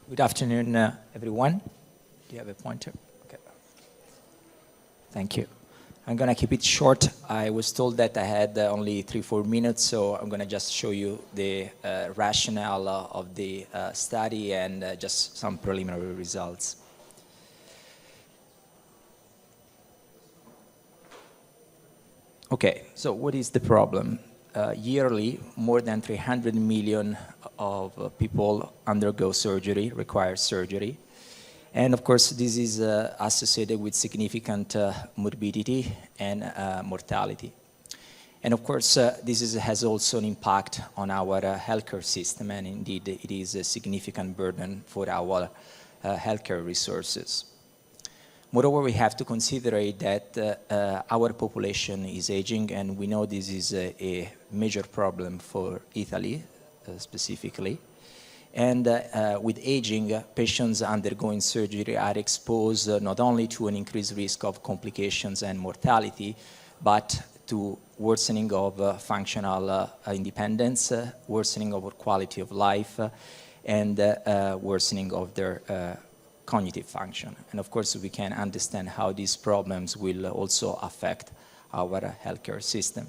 Good afternoon, everyone. Do you have a pointer? Okay. Thank you. I'm going to keep it short. I was told that I had only 3-4 minutes, so I'm going to just show you the rationale of the study and just some preliminary results. Okay, so what is the problem? Yearly, more than 300 million of people undergo surgery, require surgery. And of course, this is associated with significant morbidity and mortality. And of course, this has also an impact on our healthcare system, and indeed, it is a significant burden for our healthcare resources. Moreover, we have to consider that our population is aging, and we know this is a major problem for Italy, specifically. And with aging, patients undergoing surgery are exposed not only to an increased risk of complications and mortality, but to worsening of functional independence, worsening of quality of life, and worsening of their cognitive function. And of course, we can understand how these problems will also affect our healthcare system.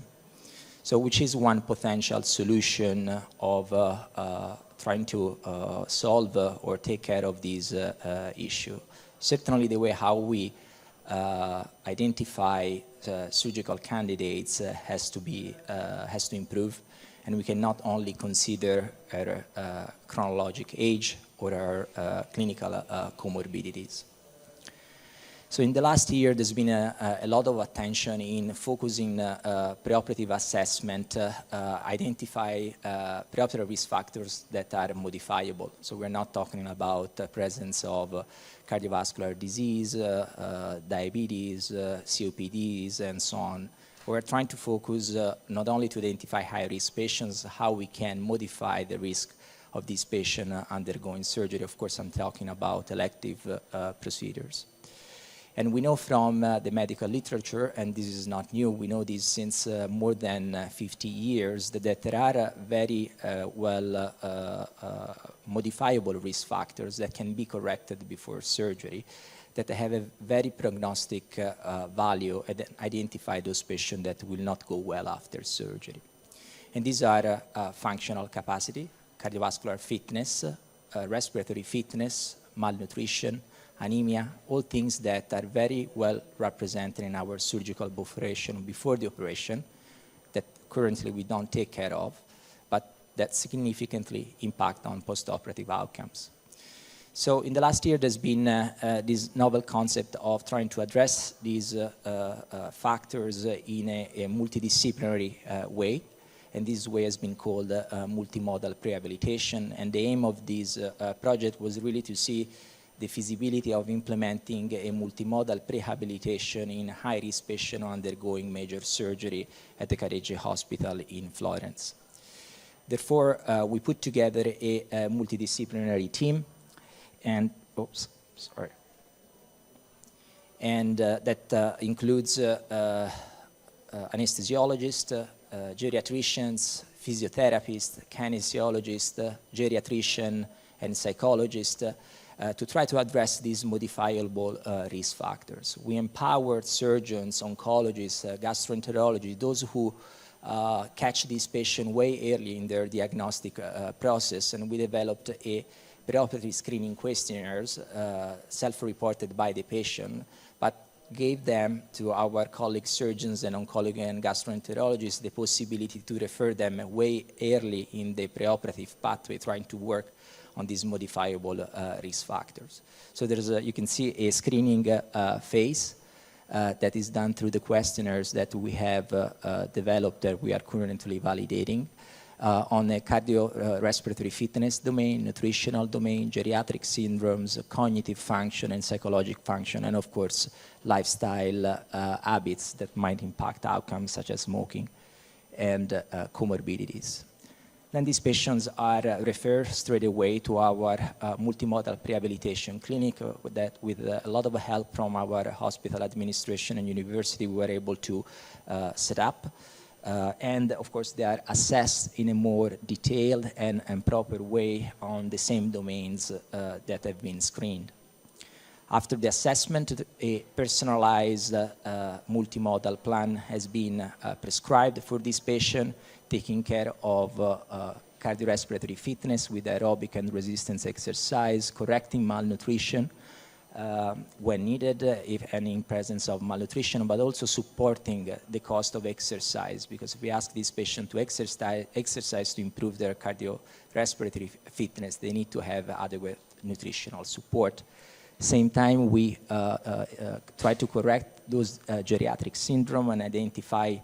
So which is one potential solution of trying to solve or take care of this issue? Certainly the way how we identify surgical candidates has to improve, and we can not only consider chronologic age or our clinical comorbidities. So in the last year, there's been a lot of attention in focusing preoperative assessment, identify preoperative risk factors that are modifiable. So we're not talking about the presence of cardiovascular disease, diabetes, COPDs, and so on. We're trying to focus not only to identify high-risk patients, how we can modify the risk of these patients undergoing surgery. Of course, I'm talking about elective procedures. And we know from the medical literature, and this is not new, we know this since more than 50 years, that there are very modifiable risk factors that can be corrected before surgery, that have a very prognostic value and identify those patients that will not go well after surgery. And these are functional capacity, cardiovascular fitness, respiratory fitness, malnutrition, anemia, all things that are very well represented in our surgical operation before the operation that currently we don't take care of, but that significantly impact on post-operative outcomes. So in the last year, there's been this novel concept of trying to address these factors in a multidisciplinary way. And this way has been called multimodal rehabilitation. And the aim of this project was really to see the feasibility of implementing a multimodal rehabilitation in high-risk patients undergoing major surgery at the Careggi Hospital in Florence. Therefore, we put together a multidisciplinary team, and that includes anesthesiologists, geriatricians, physiotherapists, kinesiologists, geriatrician, and psychologists, to try to address these modifiable risk factors. We empowered surgeons, oncologists, gastroenterologists, those who catch these patients way early in their diagnostic process, and we developed a preoperative screening questionnaires, self-reported by the patient, but gave them to our colleague surgeons and oncology and gastroenterologists the possibility to refer them way early in the preoperative pathway, trying to work on these modifiable risk factors. So there's you can see a screening phase that is done through the questionnaires that we have developed that we are currently validating on a cardiorespiratory fitness domain, nutritional domain, geriatric syndromes, cognitive function and psychological function, and of course, lifestyle habits that might impact outcomes such as smoking and comorbidities. Then these patients are referred straight away to our multimodal rehabilitation clinic with a lot of help from our hospital administration and university. We were able to set up. And of course, they are assessed in a more detailed and proper way on the same domains that have been screened. After the assessment, a personalized multimodal plan has been prescribed for this patient, taking care of cardiorespiratory fitness with aerobic and resistance exercise, correcting malnutrition when needed, if any in presence of malnutrition, but also supporting the cost of exercise, because we ask this patient to exercise to improve their cardiorespiratory fitness, they need to have adequate nutritional support. Same time, we try to correct those geriatric syndrome and identify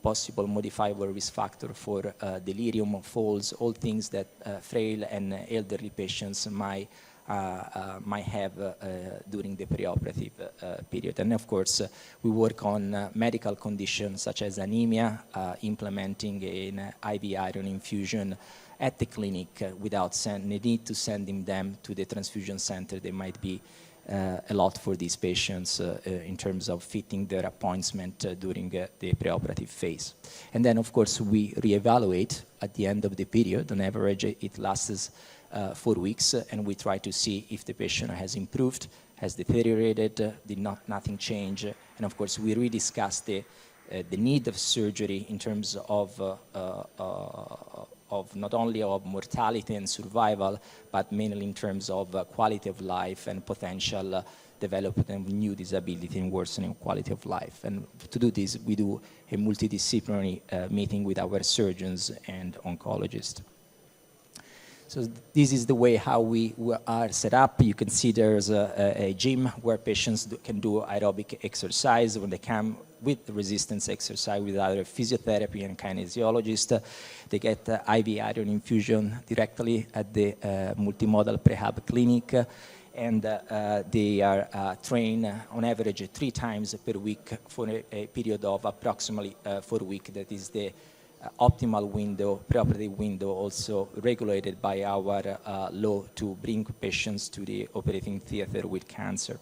possible modifiable risk factor for delirium, falls, all things that frail and elderly patients might have during the preoperative period. And of course, we work on medical conditions such as anemia, implementing an IV iron infusion at the clinic without the need to sending them to the transfusion center. They might be a lot for these patients in terms of fitting their appointment during the preoperative phase. And then, of course, we reevaluate at the end of the period. On average, it lasts 4 weeks, and we try to see if the patient has improved, has deteriorated, did nothing change, and of course, we rediscuss the need of surgery in terms of not only of mortality and survival, but mainly in terms of quality of life and potential development of new disability and worsening quality of life. And to do this, we do a multidisciplinary meeting with our surgeons and oncologists. So this is the way how we are set up. You can see there's a gym where patients can do aerobic exercise when they come with resistance exercise with either physiotherapy and kinesiologist. They get IV iron infusion directly at the multimodal prehab clinic, and they are trained on average 3 times per week for a period of approximately 4 weeks. That is the optimal window, preoperative window, also regulated by our law to bring patients to the operating theater with cancer.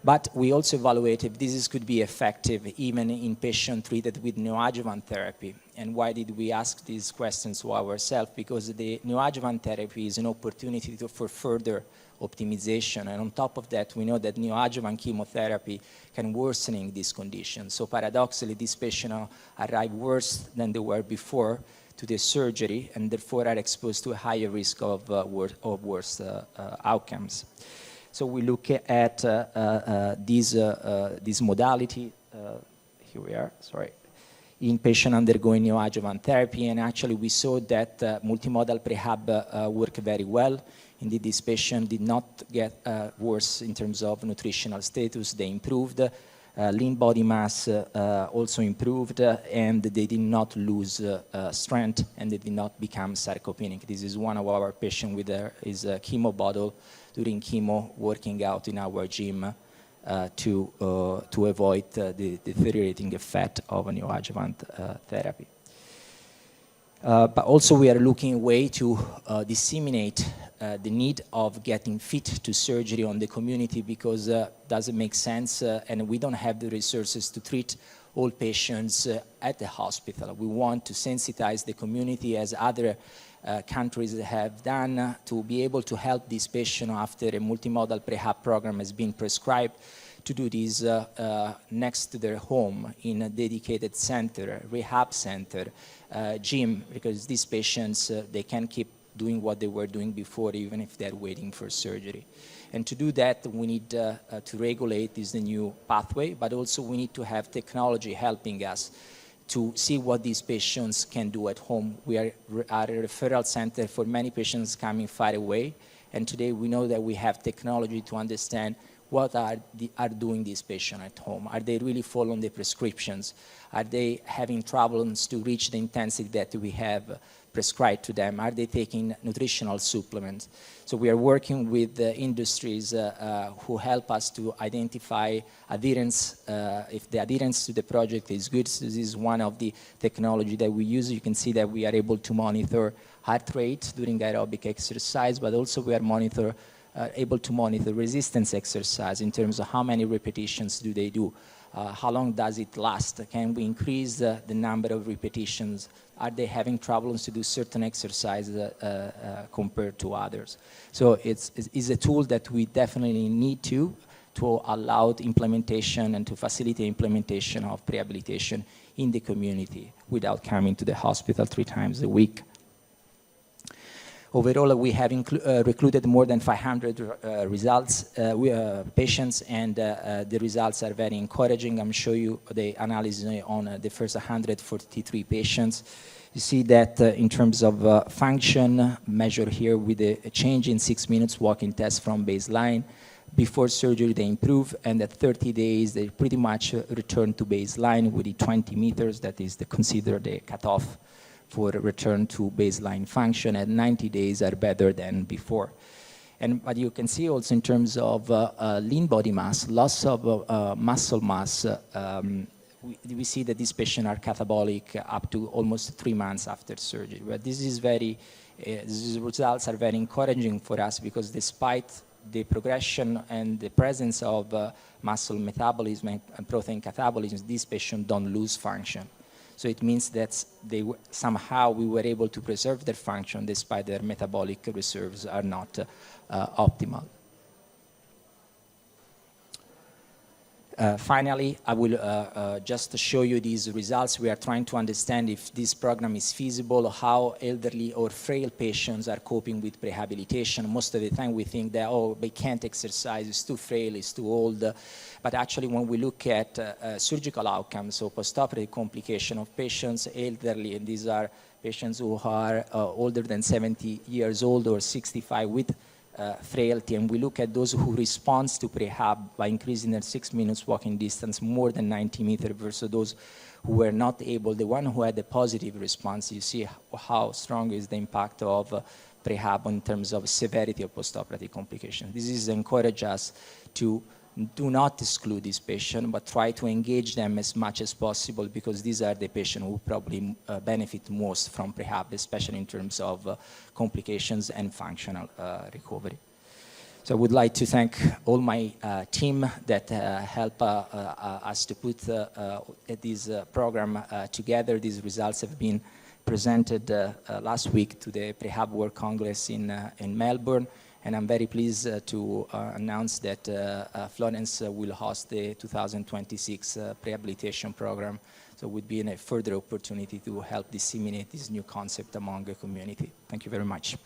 But we also evaluate if this could be effective even in patients treated with neoadjuvant therapy. And why did we ask these questions to ourselves? Because the neoadjuvant therapy is an opportunity for further optimization. And on top of that, we know that neoadjuvant chemotherapy can worsen this condition. So paradoxically, these patients arrive worse than they were before to the surgery, and therefore are exposed to a higher risk of worse outcomes. So we look at this modality, here we are, sorry, in patients undergoing neoadjuvant therapy, and actually we saw that multimodal prehab worked very well. Indeed, this patient did not get worse in terms of nutritional status. They improved. Lean body mass also improved, and they did not lose strength, and they did not become sarcopenic. This is one of our patients with his chemo bottle during chemo, working out in our gym to avoid the deteriorating effect of a neoadjuvant therapy. But also we are looking a way to disseminate the need of getting fit to surgery on the community, because doesn't make sense and we don't have the resources to treat all patients at the hospital. We want to sensitize the community, as other countries have done, to be able to help this patient after a multimodal prehab program has been prescribed, to do this next to their home in a dedicated center, rehab center, gym, because these patients, they can keep doing what they were doing before, even if they're waiting for surgery. And to do that, we need to regulate this new pathway, but also we need to have technology helping us to see what these patients can do at home. We are a referral center for many patients coming far away, and today we know that we have technology to understand what are doing these patients at home. Are they really following the prescriptions? Are they having troubles to reach the intensity that we have prescribed to them? Are they taking nutritional supplements? So we are working with industries who help us to identify adherence, if the adherence to the project is good. So this is one of the technology that we use. You can see that we are able to monitor heart rate during aerobic exercise, but also we are able to monitor resistance exercise in terms of how many repetitions do they do, How long does it last? Can we increase the number of repetitions? Are they having problems to do certain exercises compared to others? So it's a tool that we definitely need to allow the implementation and to facilitate implementation of rehabilitation in the community without coming to the hospital 3 times a week. Overall, we have recruited more than 500 patients, and the results are very encouraging. I'm showing you the analysis on the first 143 patients. You see that in terms of function measured here with a change in 6 minutes walking test from baseline. Before surgery, they improve, and at 30 days, they pretty much return to baseline with the 20 meters. That is considered the cutoff for return to baseline function. At 90 days are better than before. And what you can see also in terms of lean body mass, loss of muscle mass, we see that these patients are catabolic up to almost 3 months after surgery. But this is these results are very encouraging for us, because despite the progression and the presence of muscle metabolism and protein catabolism, these patients don't lose function. So it means that somehow we were able to preserve their function despite their metabolic reserves are not optimal. Finally, I will just show you these results. We are trying to understand if this program is feasible, how elderly or frail patients are coping with rehabilitation. Most of the time we think that, oh, they can't exercise, it's too frail, it's too old. But actually when we look at surgical outcomes, so postoperative complication of patients, elderly, and these are patients who are older than 70 years old or 65 with frailty, and we look at those who respond to prehab by increasing their 6 minutes walking distance more than 90 meters versus those who were not able. The one who had a positive response, you see how strong is the impact of prehab in terms of severity of postoperative complications. This is encourage us to do not exclude this patient, but try to engage them as much as possible, because these are the patients who probably benefit most from prehab, especially in terms of complications and functional recovery. So I would like to thank all my team that help us to put this program together. These results have been presented last week to the Prehab World Congress in Melbourne. And I'm very pleased to announce that Florence will host the 2026 rehabilitation program. So it would be a further opportunity to help disseminate this new concept among the community. Thank you very much.